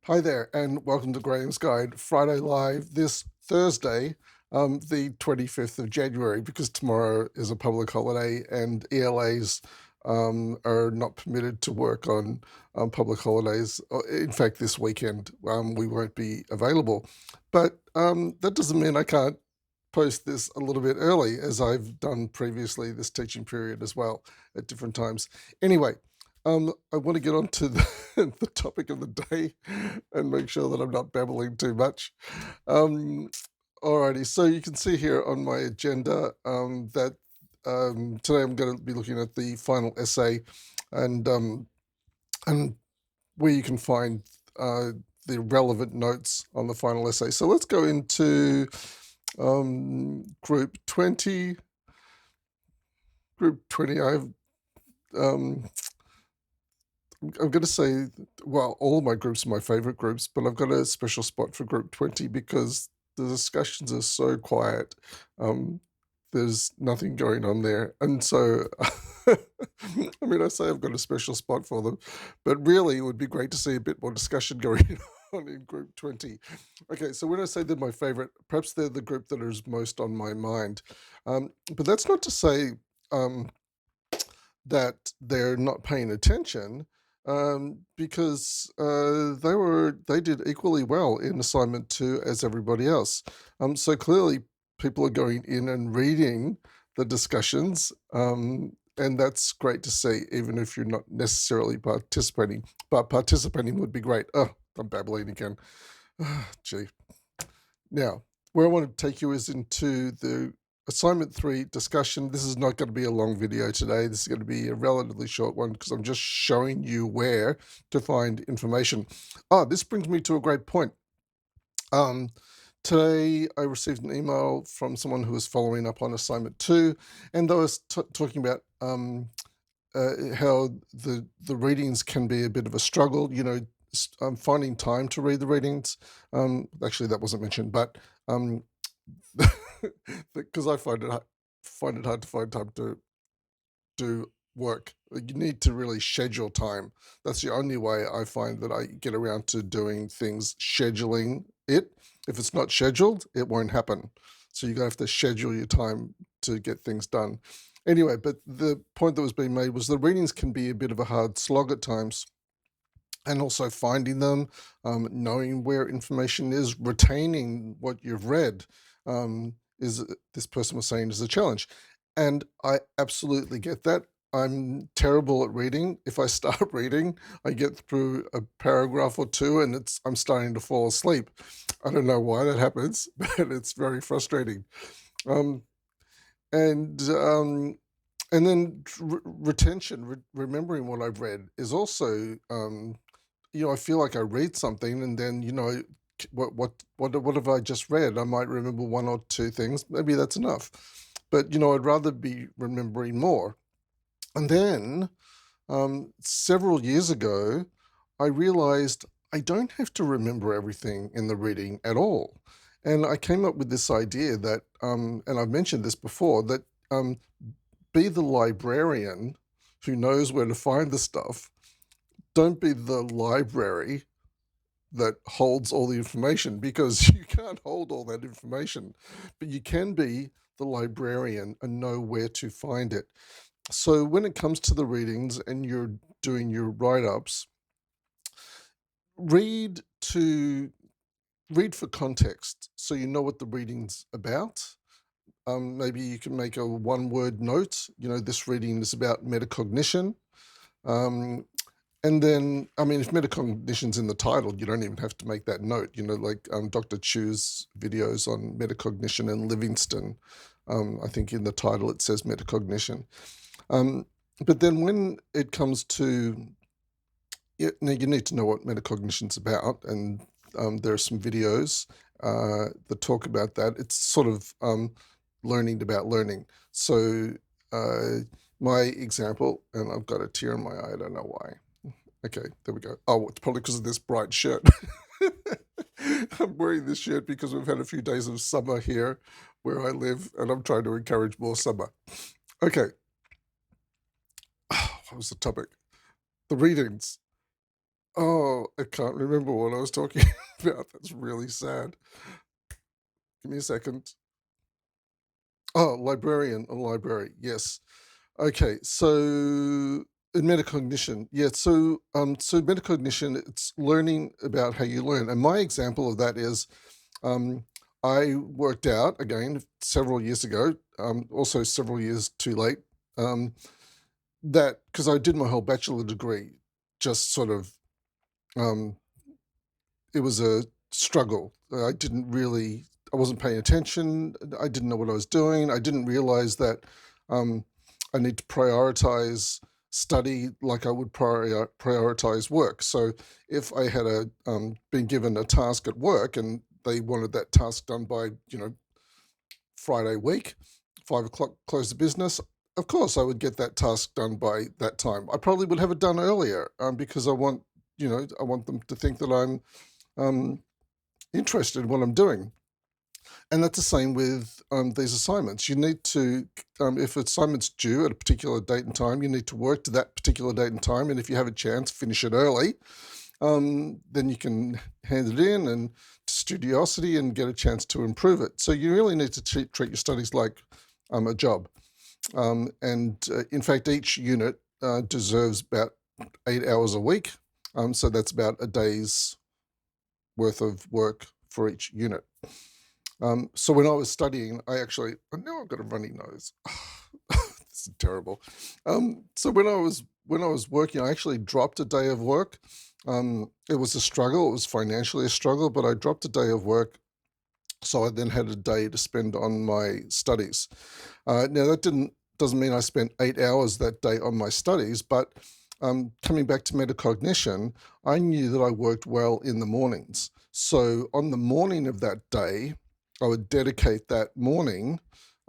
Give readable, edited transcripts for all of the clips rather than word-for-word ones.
Hi there, and welcome to Graham's Guide Friday Live this Thursday, the 25th of January, because tomorrow is a public holiday and ELAs are not permitted to work on public holidays. In fact, this weekend we won't be available. But that doesn't mean I can't post this a little bit early, as I've done previously this teaching period as well at different times. Anyway, I want to get on to the topic of the day and make sure that I'm not babbling too much. Um, Alrighty, so you can see here on my agenda that today I'm going to be looking at the final essay and and where you can find uh, the relevant notes on the final essay. So let's go into group 20. Group 20, um, I'm going to say, well, all of my groups are my favorite groups, but I've got a special spot for group 20 because the discussions are so quiet. Um, there's nothing going on there. And so, I mean, I say I've got a special spot for them, but really it would be great to see a bit more discussion going on in group 20. Okay, so when I say they're my favorite, perhaps they're the group that is most on my mind. But that's not to say, um, that they're not paying attention because they did equally well in assignment two as everybody else. So clearly, people are going in and reading the discussions, and that's great to see, even if you're not necessarily participating. But participating would be great. Oh, I'm babbling again. Gee. Now, where I want to take you is into the assignment three discussion. This is not going to be a long video today. This is going to be a relatively short one because I'm just showing you where to find information. Oh, this brings me to a great point. Um, Today, I received an email from someone who was following up on assignment two, and they was talking about how the readings can be a bit of a struggle. Finding time to read the readings. Actually, that wasn't mentioned, but um, because I find it hard to find time to do work. You need to really schedule time. That's the only way I find that I get around to doing things, scheduling it. If it's not scheduled, it won't happen. So you're gonna have to schedule your time to get things done. Anyway, but the point that was being made was the readings can be a bit of a hard slog at times, and also finding them, knowing where information is, retaining what you've read, is this person was saying is a challenge. And I absolutely get that. I'm terrible at reading. If I start reading, I get through a paragraph or two and I'm starting to fall asleep. I don't know why that happens, but it's very frustrating. Um, and and then retention, remembering what I've read is also I feel like I read something and then, what have I just read? I might remember one or two things. Maybe that's enough. But I'd rather be remembering more. And then several years ago, I realized I don't have to remember everything in the reading at all. And I came up with this idea that, and I've mentioned this before, that be the librarian who knows where to find the stuff. Don't be the library that holds all the information because you can't hold all that information, but you can be the librarian and know where to find it. So when it comes to the readings and you're doing your write-ups, read to read for context so you know what the reading's about. Maybe you can make a one-word note. This reading is about metacognition. Um, And then, I mean, if metacognition's in the title, you don't even have to make that note. Like Dr. Chu's videos on metacognition and Livingston. I think in the title it says metacognition. Um, but then when it comes to, you need to know what metacognition's about, and there are some videos that talk about that. It's sort of learning about learning. So uh, my example, and I've got a tear in my eye, I don't know why. Okay, there we go. Oh, it's probably because of this bright shirt. I'm wearing this shirt because we've had a few days of summer here where I live, and I'm trying to encourage more summer. Okay, what was the topic? The readings. Oh, I can't remember what I was talking about. That's really sad. Give me a second. Oh, librarian or library. Yes. Okay. So in metacognition, yeah. So metacognition, it's learning about how you learn. And my example of that is, um, I worked out again several years ago, also several years too late. Um, that because I did my whole bachelor degree, just sort of, um, it was a struggle. I wasn't paying attention. I didn't know what I was doing. I didn't realize that, um, I need to prioritize study like I would prioritize work. So if I had been given a task at work and they wanted that task done by, Friday week, 5 o'clock, close the business. Of course, I would get that task done by that time. I probably would have it done earlier, because I want them to think that I'm, um, interested in what I'm doing. And that's the same with, these assignments. You need to, if assignment's due at a particular date and time, you need to work to that particular date and time. And if you have a chance, finish it early. Then you can hand it in and to studiosity and get a chance to improve it. So you really need to treat your studies like, a job. In fact, each unit deserves about 8 hours a week. So that's about a day's worth of work for each unit. So when I was studying, now I've got a runny nose. This is terrible. So when I was working, I actually dropped a day of work. It was a struggle. It was financially a struggle, but I dropped a day of work, so I then had a day to spend on my studies. Now that doesn't mean I spent 8 hours that day on my studies, but, coming back to metacognition, I knew that I worked well in the mornings. So on the morning of that day, I would dedicate that morning,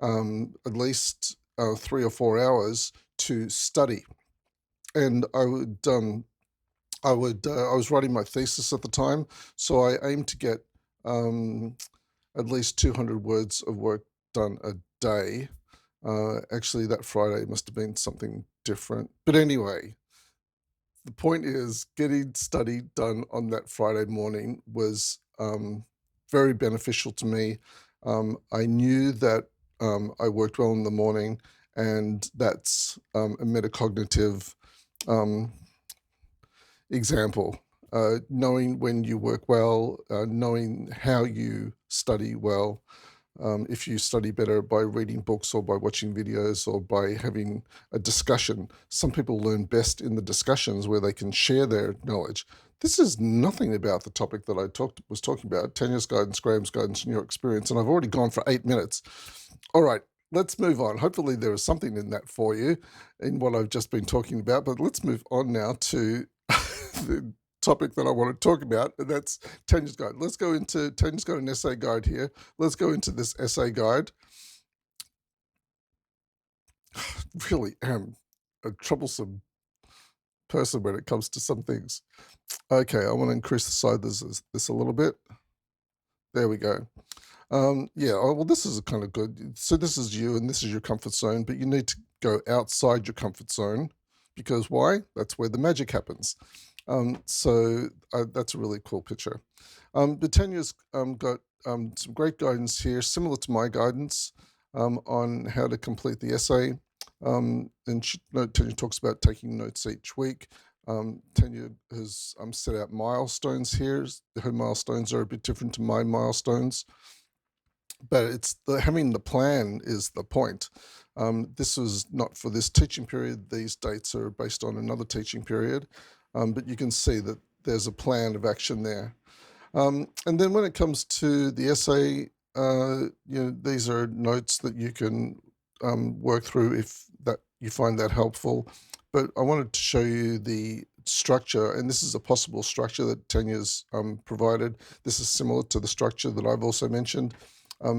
at least 3 or 4 hours to study, and I was writing my thesis at the time, so I aimed to get, at least 200 words of work done a day. Actually, that Friday must have been something different. But anyway, the point is, getting study done on that Friday morning was, very beneficial to me. I knew that, I worked well in the morning, and that's, a metacognitive, um, example. Knowing when you work well, knowing how you study well. If you study better by reading books or by watching videos or by having a discussion. Some people learn best in the discussions where they can share their knowledge. This is nothing about the topic that was talking about, Tanya's guidance, Graham's guidance, and your experience, and I've already gone for 8 minutes. All right, let's move on. Hopefully there is something in that for you, in what I've just been talking about, but let's move on now to the topic that I want to talk about, and that's Tanya's guide. Tanya's got an essay guide here. Let's go into this essay guide. Really am a troublesome person when it comes to some things. Okay, I want to increase the size of this a little bit. There we go. Yeah, well, this is kind of good. So this is you and this is your comfort zone, but you need to go outside your comfort zone because why? That's where the magic happens. That's a really cool picture. But Tanya's got some great guidance here, similar to my guidance, on how to complete the essay. Tanya talks about taking notes each week. Tanya has set out milestones here. Her milestones are a bit different to my milestones, but having the plan is the point. This was not for this teaching period. These dates are based on another teaching period, but you can see that there's a plan of action there. And then when it comes to the essay, these are notes that you can work through if that you find that helpful. But I wanted to show you the structure, and this is a possible structure that Tanya's provided. This is similar to the structure that I've also mentioned,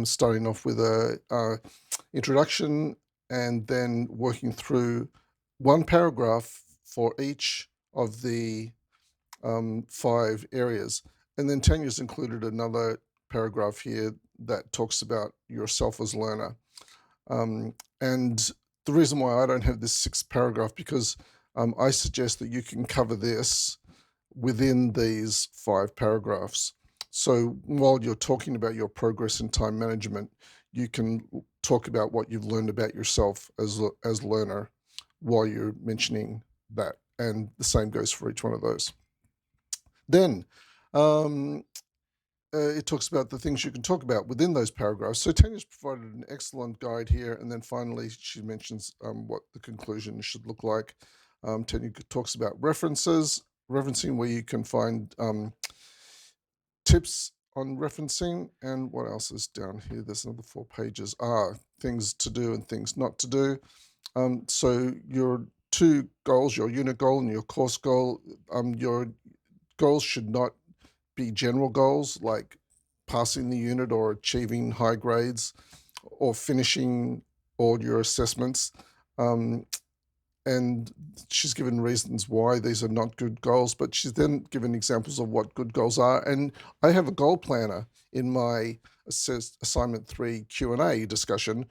starting off with a introduction and then working through one paragraph for each of the 5 areas. And then Tanya's included another paragraph here that talks about yourself as learner. And the reason why I don't have this 6th paragraph, because I suggest that you can cover this within these 5 paragraphs. So while you're talking about your progress in time management, you can talk about what you've learned about yourself as learner while you're mentioning that, and the same goes for each one of those. Then um, it talks about the things you can talk about within those paragraphs. So Tanya's provided an excellent guide here, and then finally she mentions what the conclusion should look like. Tanya talks about referencing where you can find tips on referencing, and what else is down here? There's another 4 pages. Things to do and things not to do. So your 2 goals, your unit goal and your course goal, your goals should not be general goals like passing the unit or achieving high grades or finishing all your assessments. And she's given reasons why these are not good goals, but she's then given examples of what good goals are. And I have a goal planner in my assignment 3 Q&A discussion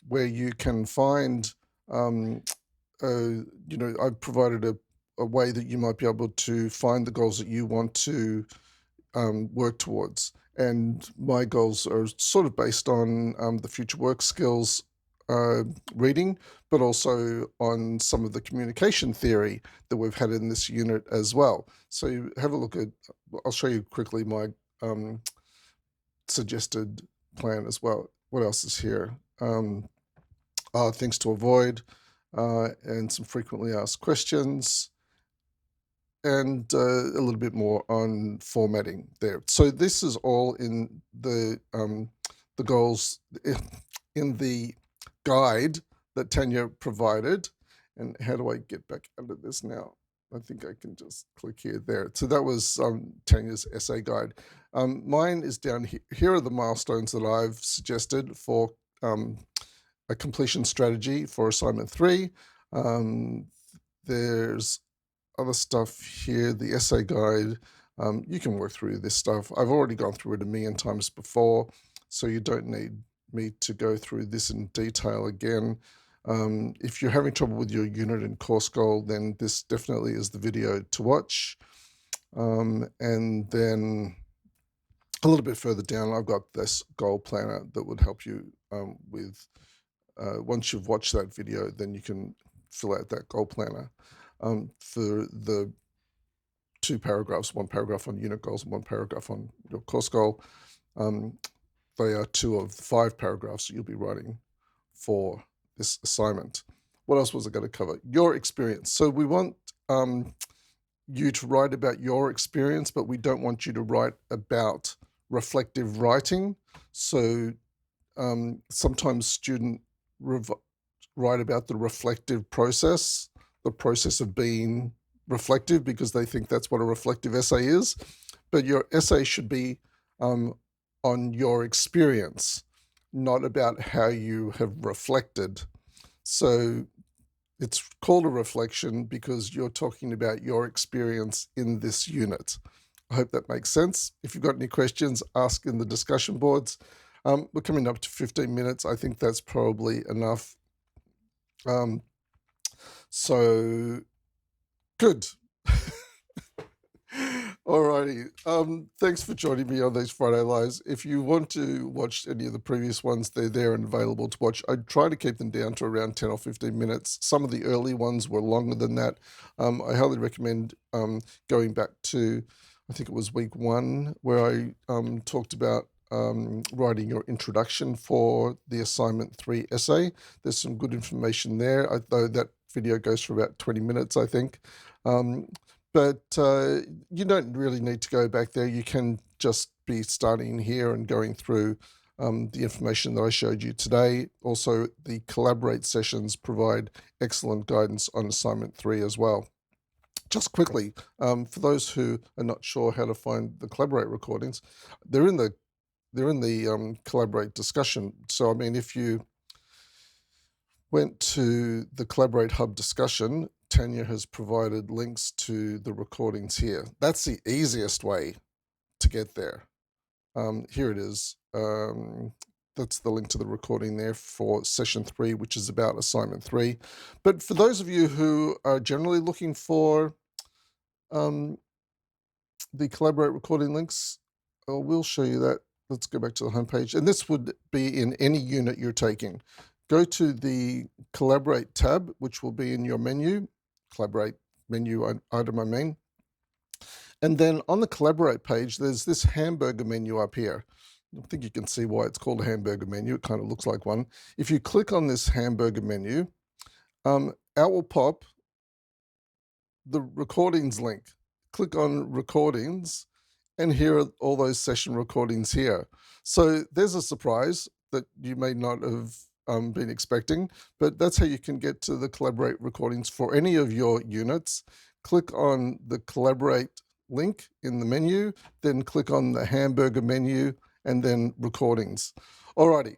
where you can find, I've provided a way that you might be able to find the goals that you want to work towards. And my goals are sort of based on the future work skills reading, but also on some of the communication theory that we've had in this unit as well. So you have a look at, I'll show you quickly my suggested plan as well. What else is here? Things to avoid and some frequently asked questions, and a little bit more on formatting there. So this is all in the goals in the guide that Tanya provided. And how do I get back under this now? I think I can just click here, there. So that was Tanya's essay guide. Mine is down here. Here are the milestones that I've suggested for a completion strategy for assignment 3. There's other stuff here, the essay guide. You can work through this stuff. I've already gone through it a million times before, so you don't need me to go through this in detail again. If you're having trouble with your unit and course goal, then this definitely is the video to watch. And then a little bit further down, I've got this goal planner that would help you with, once you've watched that video, then you can fill out that goal planner. For the 2 paragraphs, 1 paragraph on unit goals and 1 paragraph on your course goal. They are 2 of the 5 paragraphs that you'll be writing for this assignment. What else was I going to cover? Your experience. So we want you to write about your experience, but we don't want you to write about reflective writing. So sometimes students write about the reflective process, the process of being reflective, because they think that's what a reflective essay is. But your essay should be on your experience, not about how you have reflected. So it's called a reflection because you're talking about your experience in this unit. I hope that makes sense. If you've got any questions, ask in the discussion boards. We're coming up to 15 minutes. I think that's probably enough. So good. Alrighty. Thanks for joining me on these Friday Lives. If you want to watch any of the previous ones, they're there and available to watch. I try to keep them down to around 10 or 15 minutes. Some of the early ones were longer than that. I highly recommend going back to, I think it was week 1, where I talked about writing your introduction for the assignment 3 essay. There's some good information there, though that video goes for about 20 minutes, I think. But you don't really need to go back there. You can just be starting here and going through the information that I showed you today. Also, the Collaborate sessions provide excellent guidance on assignment 3 as well. Just quickly, for those who are not sure how to find the Collaborate recordings, they're in the Collaborate discussion. So, I mean, if you went to the Collaborate Hub discussion, Tanya has provided links to the recordings here. That's the easiest way to get there. Here it is. That's the link to the recording there for session 3, which is about assignment 3. But for those of you who are generally looking for the collaborate recording links, we'll show you that. Let's go back to the homepage. And this would be in any unit you're taking. Go to the collaborate tab, which will be in your menu, collaborate menu item, I mean. And then on the collaborate page, there's this hamburger menu up here. I think you can see why it's called a hamburger menu. It kind of looks like one. If you click on this hamburger menu, out will pop the recordings link. Click on recordings, and here are all those session recordings here. So there's a surprise that you may not have been expecting, but that's how you can get to the collaborate recordings for any of your units. Click on the collaborate link in the menu, then click on the hamburger menu, and then recordings. Alrighty,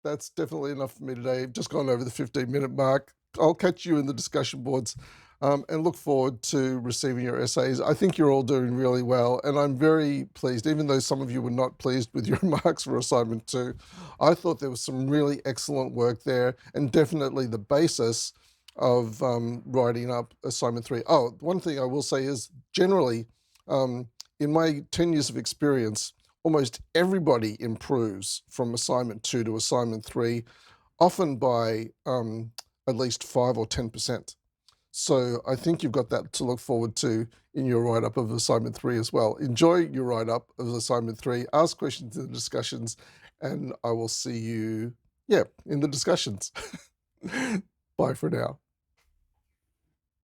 that's definitely enough for me today. I've just gone over the 15-minute mark. I'll catch you in the discussion boards, and look forward to receiving your essays. I think you're all doing really well, and I'm very pleased, even though some of you were not pleased with your marks for assignment 2. I thought there was some really excellent work there, and definitely the basis of writing up assignment 3. Oh, one thing I will say is generally, in my 10 years of experience, almost everybody improves from assignment 2 to assignment 3, often by at least 5 or 10%. So I think you've got that to look forward to in your write-up of assignment 3 as well. Enjoy your write-up of assignment 3, ask questions in the discussions, and I will see you, yeah, in the discussions. Bye for now.